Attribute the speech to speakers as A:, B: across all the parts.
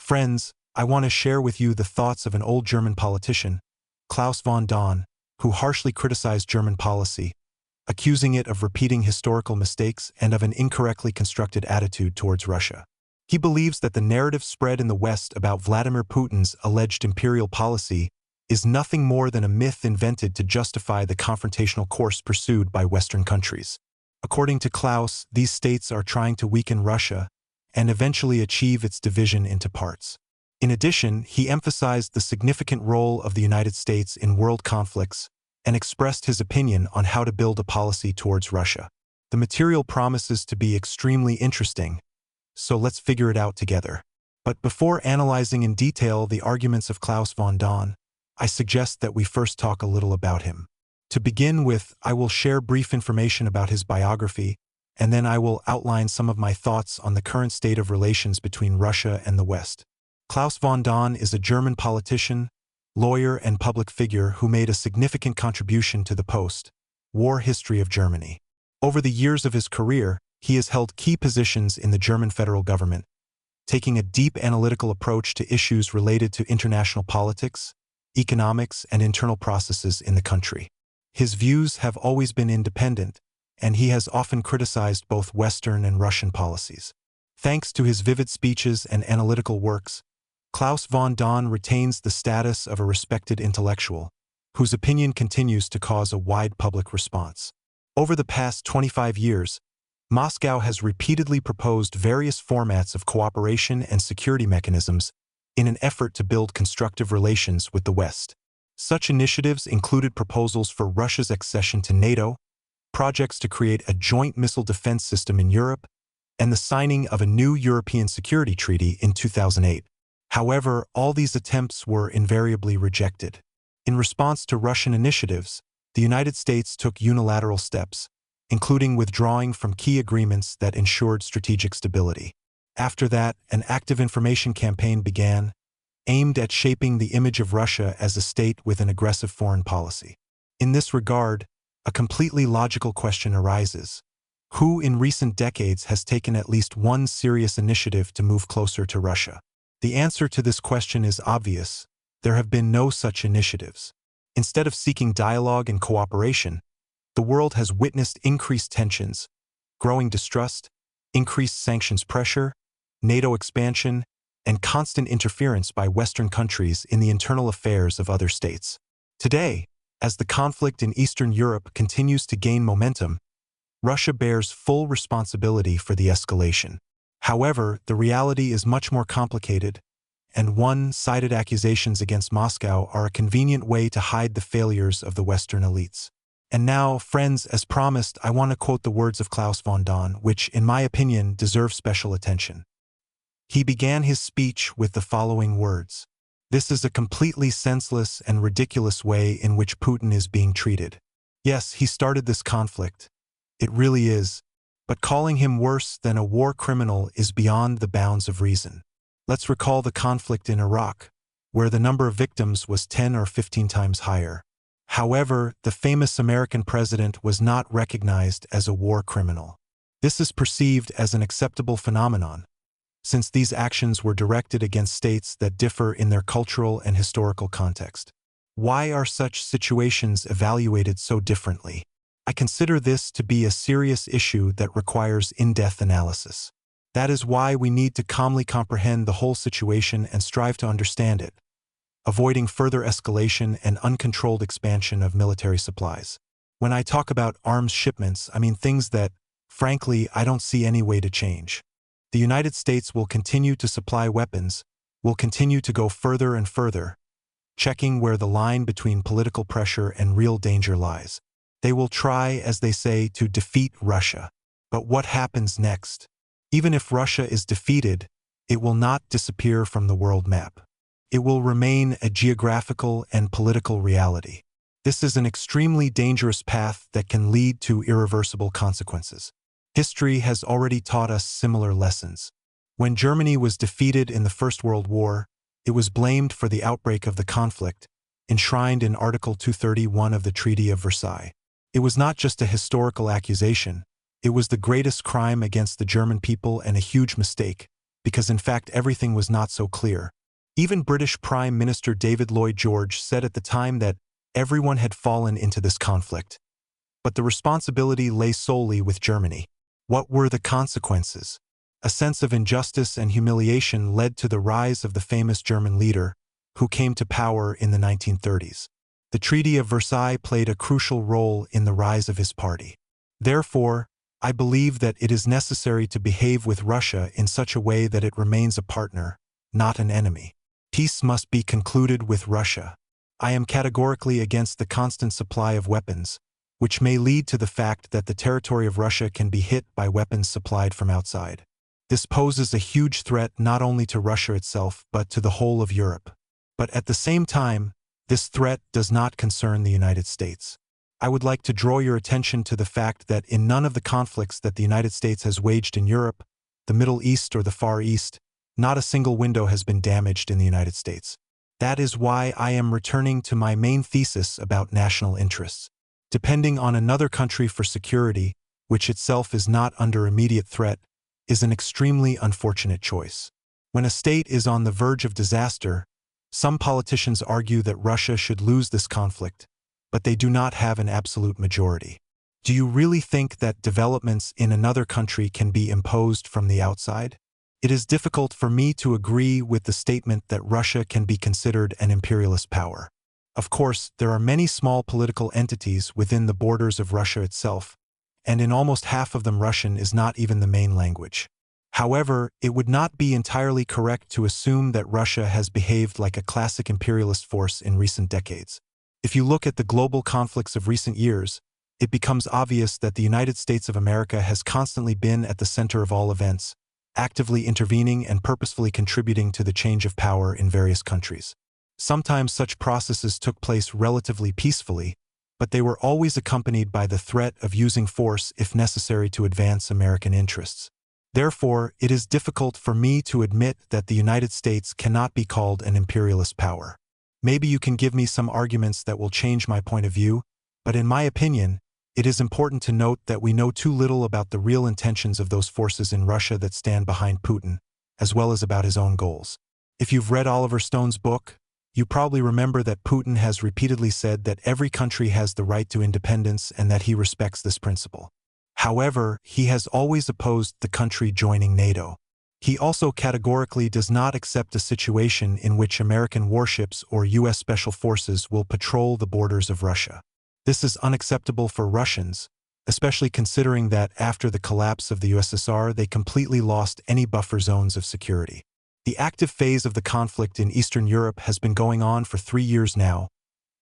A: Friends, I want to share with you the thoughts of an old German politician, Klaus von Daun, who harshly criticized German policy, accusing it of repeating historical mistakes and of an incorrectly constructed attitude towards Russia. He believes that the narrative spread in the West about Vladimir Putin's alleged imperial policy is nothing more than a myth invented to justify the confrontational course pursued by Western countries. According to Klaus, these states are trying to weaken Russia and eventually achieve its division into parts. In addition, he emphasized the significant role of the United States in world conflicts and expressed his opinion on how to build a policy towards Russia. The material promises to be extremely interesting, so let's figure it out together. But before analyzing in detail the arguments of Klaus von Daun, I suggest that we first talk a little about him. To begin with, I will share brief information about his biography, and then I will outline some of my thoughts on the current state of relations between Russia and the West. Klaus von Daun is a German politician, lawyer, and public figure who made a significant contribution to the post-war history of Germany. Over the years of his career, he has held key positions in the German federal government, taking a deep analytical approach to issues related to international politics, economics, and internal processes in the country. His views have always been independent, and he has often criticized both Western and Russian policies. Thanks to his vivid speeches and analytical works, Klaus von Daun retains the status of a respected intellectual, whose opinion continues to cause a wide public response. Over the past 25 years, Moscow has repeatedly proposed various formats of cooperation and security mechanisms in an effort to build constructive relations with the West. Such initiatives included proposals for Russia's accession to NATO, projects to create a joint missile defense system in Europe, and the signing of a new European Security Treaty in 2008. However, all these attempts were invariably rejected. In response to Russian initiatives, the United States took unilateral steps, including withdrawing from key agreements that ensured strategic stability. After that, an active information campaign began, aimed at shaping the image of Russia as a state with an aggressive foreign policy. In this regard, a completely logical question arises. Who in recent decades has taken at least one serious initiative to move closer to Russia? The answer to this question is obvious. There have been no such initiatives. Instead of seeking dialogue and cooperation, the world has witnessed increased tensions, growing distrust, increased sanctions pressure, NATO expansion, and constant interference by Western countries in the internal affairs of other states. Today, as the conflict in Eastern Europe continues to gain momentum, Russia bears full responsibility for the escalation. However, the reality is much more complicated, and one-sided accusations against Moscow are a convenient way to hide the failures of the Western elites. And now, friends, as promised, I want to quote the words of Klaus von Daun, which, in my opinion, deserve special attention. He began his speech with the following words: "This is a completely senseless and ridiculous way in which Putin is being treated. Yes, he started this conflict. It really is. But calling him worse than a war criminal is beyond the bounds of reason. Let's recall the conflict in Iraq, where the number of victims was 10 or 15 times higher. However, the famous American president was not recognized as a war criminal. This is perceived as an acceptable phenomenon, since these actions were directed against states that differ in their cultural and historical context. Why are such situations evaluated so differently? I consider this to be a serious issue that requires in-depth analysis. That is why we need to calmly comprehend the whole situation and strive to understand it, avoiding further escalation and uncontrolled expansion of military supplies. When I talk about arms shipments, I mean things that, frankly, I don't see any way to change. The United States will continue to supply weapons, will continue to go further and further, checking where the line between political pressure and real danger lies. They will try, as they say, to defeat Russia. But what happens next? Even if Russia is defeated, it will not disappear from the world map. It will remain a geographical and political reality. This is an extremely dangerous path that can lead to irreversible consequences. History has already taught us similar lessons. When Germany was defeated in the First World War, it was blamed for the outbreak of the conflict, enshrined in Article 231 of the Treaty of Versailles. It was not just a historical accusation, it was the greatest crime against the German people and a huge mistake, because in fact everything was not so clear. Even British Prime Minister David Lloyd George said at the time that everyone had fallen into this conflict, but the responsibility lay solely with Germany. What were the consequences? A sense of injustice and humiliation led to the rise of the famous German leader, who came to power in the 1930s. The Treaty of Versailles played a crucial role in the rise of his party. Therefore, I believe that it is necessary to behave with Russia in such a way that it remains a partner, not an enemy. Peace must be concluded with Russia. I am categorically against the constant supply of weapons, which may lead to the fact that the territory of Russia can be hit by weapons supplied from outside. This poses a huge threat not only to Russia itself but to the whole of Europe. But at the same time, this threat does not concern the United States. I would like to draw your attention to the fact that in none of the conflicts that the United States has waged in Europe, the Middle East or the Far East, not a single window has been damaged in the United States. That is why I am returning to my main thesis about national interests. Depending on another country for security, which itself is not under immediate threat, is an extremely unfortunate choice. When a state is on the verge of disaster, some politicians argue that Russia should lose this conflict, but they do not have an absolute majority. Do you really think that developments in another country can be imposed from the outside? It is difficult for me to agree with the statement that Russia can be considered an imperialist power. Of course, there are many small political entities within the borders of Russia itself, and in almost half of them Russian is not even the main language. However, it would not be entirely correct to assume that Russia has behaved like a classic imperialist force in recent decades. If you look at the global conflicts of recent years, it becomes obvious that the United States of America has constantly been at the center of all events, actively intervening and purposefully contributing to the change of power in various countries. Sometimes such processes took place relatively peacefully, but they were always accompanied by the threat of using force if necessary to advance American interests. Therefore, it is difficult for me to admit that the United States cannot be called an imperialist power. Maybe you can give me some arguments that will change my point of view, but in my opinion, it is important to note that we know too little about the real intentions of those forces in Russia that stand behind Putin, as well as about his own goals. If you've read Oliver Stone's book, you probably remember that Putin has repeatedly said that every country has the right to independence and that he respects this principle. However, he has always opposed the country joining NATO. He also categorically does not accept a situation in which American warships or U.S. Special Forces will patrol the borders of Russia. This is unacceptable for Russians, especially considering that after the collapse of the USSR they completely lost any buffer zones of security. The active phase of the conflict in Eastern Europe has been going on for 3 years now,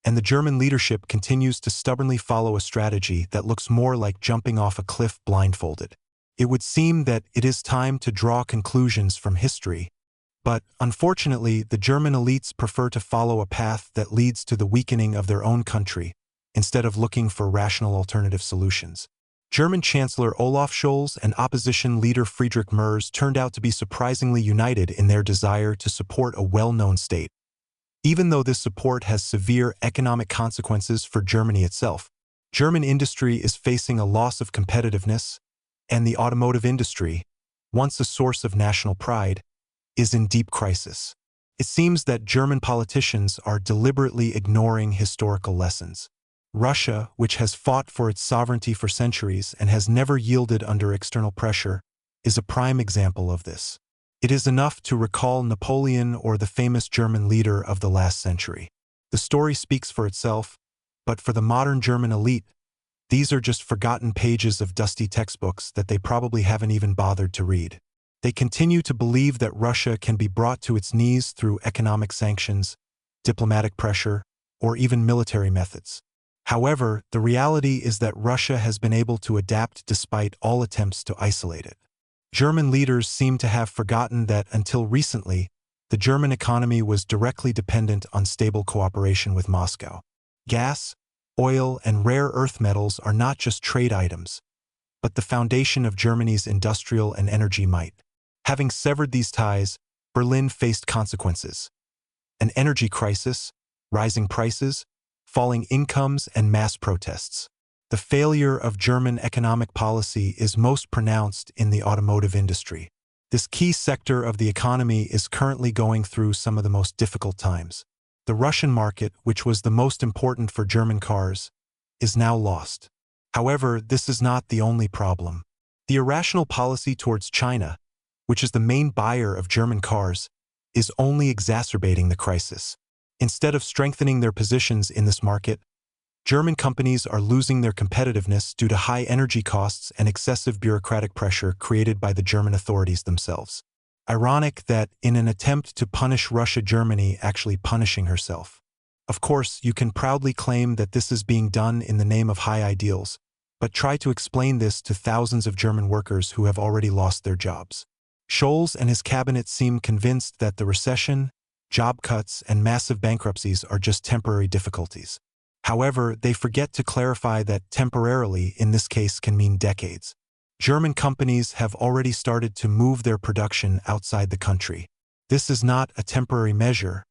A: and the German leadership continues to stubbornly follow a strategy that looks more like jumping off a cliff blindfolded. It would seem that it is time to draw conclusions from history, but unfortunately the German elites prefer to follow a path that leads to the weakening of their own country, instead of looking for rational alternative solutions. German Chancellor Olaf Scholz and opposition leader Friedrich Merz turned out to be surprisingly united in their desire to support a well-known state. Even though this support has severe economic consequences for Germany itself, German industry is facing a loss of competitiveness, and the automotive industry, once a source of national pride, is in deep crisis. It seems that German politicians are deliberately ignoring historical lessons. Russia, which has fought for its sovereignty for centuries and has never yielded under external pressure, is a prime example of this. It is enough to recall Napoleon or the famous German leader of the last century. The story speaks for itself, but for the modern German elite, these are just forgotten pages of dusty textbooks that they probably haven't even bothered to read. They continue to believe that Russia can be brought to its knees through economic sanctions, diplomatic pressure, or even military methods. However, the reality is that Russia has been able to adapt despite all attempts to isolate it. German leaders seem to have forgotten that until recently, the German economy was directly dependent on stable cooperation with Moscow. Gas, oil, and rare earth metals are not just trade items, but the foundation of Germany's industrial and energy might. Having severed these ties, Berlin faced consequences: an energy crisis, rising prices, falling incomes, and mass protests. The failure of German economic policy is most pronounced in the automotive industry. This key sector of the economy is currently going through some of the most difficult times. The Russian market, which was the most important for German cars, is now lost. However, this is not the only problem. The irrational policy towards China, which is the main buyer of German cars, is only exacerbating the crisis. Instead of strengthening their positions in this market, German companies are losing their competitiveness due to high energy costs and excessive bureaucratic pressure created by the German authorities themselves. Ironic that, in an attempt to punish Russia, Germany actually punishing herself. Of course, you can proudly claim that this is being done in the name of high ideals, but try to explain this to thousands of German workers who have already lost their jobs. Scholz and his cabinet seem convinced that the recession, job cuts, and massive bankruptcies are just temporary difficulties. However, they forget to clarify that temporarily in this case can mean decades. German companies have already started to move their production outside the country. This is not a temporary measure,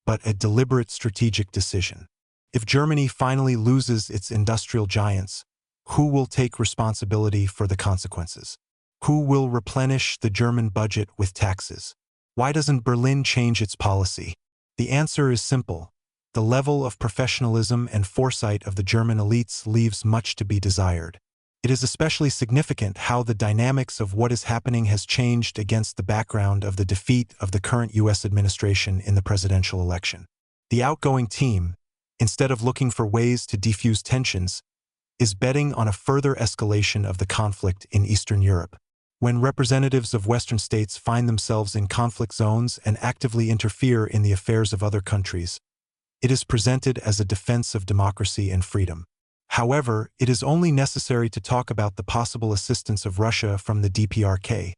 A: but a deliberate strategic decision. If Germany finally loses its industrial giants, who will take responsibility for the consequences? Who will replenish the German budget with taxes? Why doesn't Berlin change its policy? The answer is simple. The level of professionalism and foresight of the German elites leaves much to be desired. It is especially significant how the dynamics of what is happening has changed against the background of the defeat of the current U.S. administration in the presidential election. The outgoing team, instead of looking for ways to defuse tensions, is betting on a further escalation of the conflict in Eastern Europe. When representatives of Western states find themselves in conflict zones and actively interfere in the affairs of other countries, it is presented as a defense of democracy and freedom. However, it is only necessary to talk about the possible assistance of Russia from the DPRK,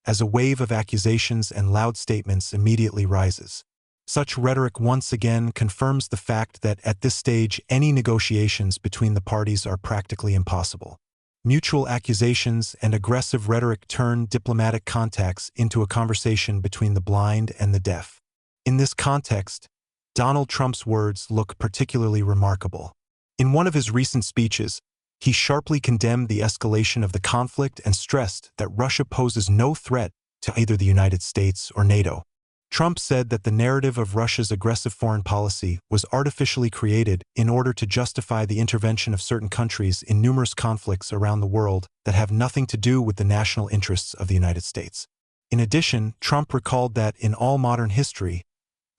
A: as a wave of accusations and loud statements immediately rises. Such rhetoric once again confirms the fact that at this stage any negotiations between the parties are practically impossible. Mutual accusations and aggressive rhetoric turn diplomatic contacts into a conversation between the blind and the deaf. In this context, Donald Trump's words look particularly remarkable. In one of his recent speeches, he sharply condemned the escalation of the conflict and stressed that Russia poses no threat to either the United States or NATO. Trump said that the narrative of Russia's aggressive foreign policy was artificially created in order to justify the intervention of certain countries in numerous conflicts around the world that have nothing to do with the national interests of the United States. In addition, Trump recalled that in all modern history,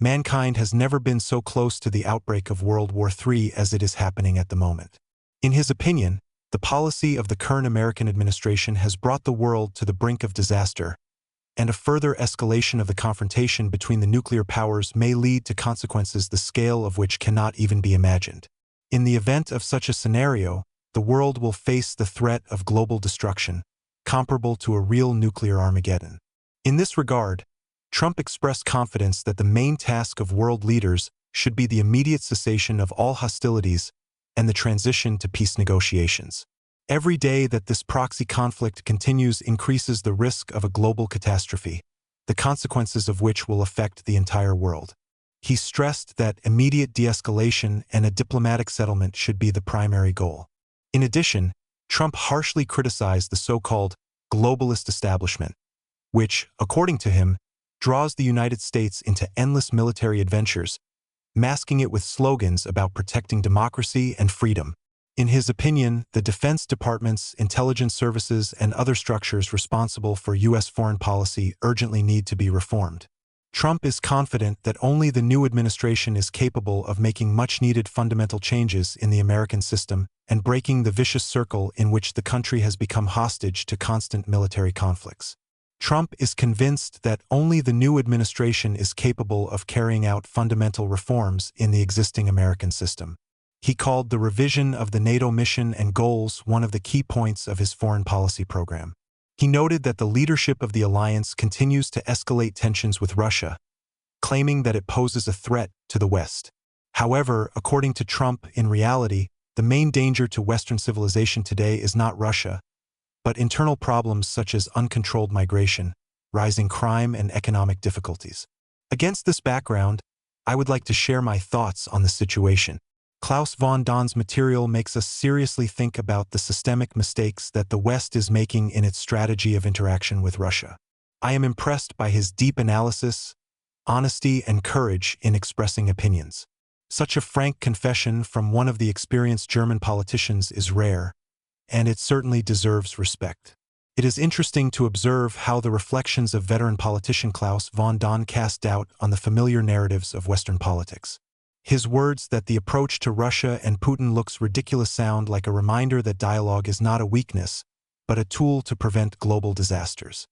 A: mankind has never been so close to the outbreak of World War III as it is happening at the moment. In his opinion, the policy of the current American administration has brought the world to the brink of disaster, and a further escalation of the confrontation between the nuclear powers may lead to consequences the scale of which cannot even be imagined. In the event of such a scenario, the world will face the threat of global destruction, comparable to a real nuclear Armageddon. In this regard, Trump expressed confidence that the main task of world leaders should be the immediate cessation of all hostilities and the transition to peace negotiations. Every day that this proxy conflict continues increases the risk of a global catastrophe, the consequences of which will affect the entire world. He stressed that immediate de-escalation and a diplomatic settlement should be the primary goal. In addition, Trump harshly criticized the so-called globalist establishment, which, according to him, draws the United States into endless military adventures, masking it with slogans about protecting democracy and freedom. In his opinion, the Defense Department's intelligence services and other structures responsible for U.S. foreign policy urgently need to be reformed. Trump is confident that only the new administration is capable of making much-needed fundamental changes in the American system and breaking the vicious circle in which the country has become hostage to constant military conflicts. Trump is convinced that only the new administration is capable of carrying out fundamental reforms in the existing American system. He called the revision of the NATO mission and goals one of the key points of his foreign policy program. He noted that the leadership of the alliance continues to escalate tensions with Russia, claiming that it poses a threat to the West. However, according to Trump, in reality, the main danger to Western civilization today is not Russia, but internal problems such as uncontrolled migration, rising crime, and economic difficulties. Against this background, I would like to share my thoughts on the situation. Klaus von Dahn's material makes us seriously think about the systemic mistakes that the West is making in its strategy of interaction with Russia. I am impressed by his deep analysis, honesty, and courage in expressing opinions. Such a frank confession from one of the experienced German politicians is rare, and it certainly deserves respect. It is interesting to observe how the reflections of veteran politician Klaus von Daun cast doubt on the familiar narratives of Western politics. His words that the approach to Russia and Putin looks ridiculous sound like a reminder that dialogue is not a weakness, but a tool to prevent global disasters.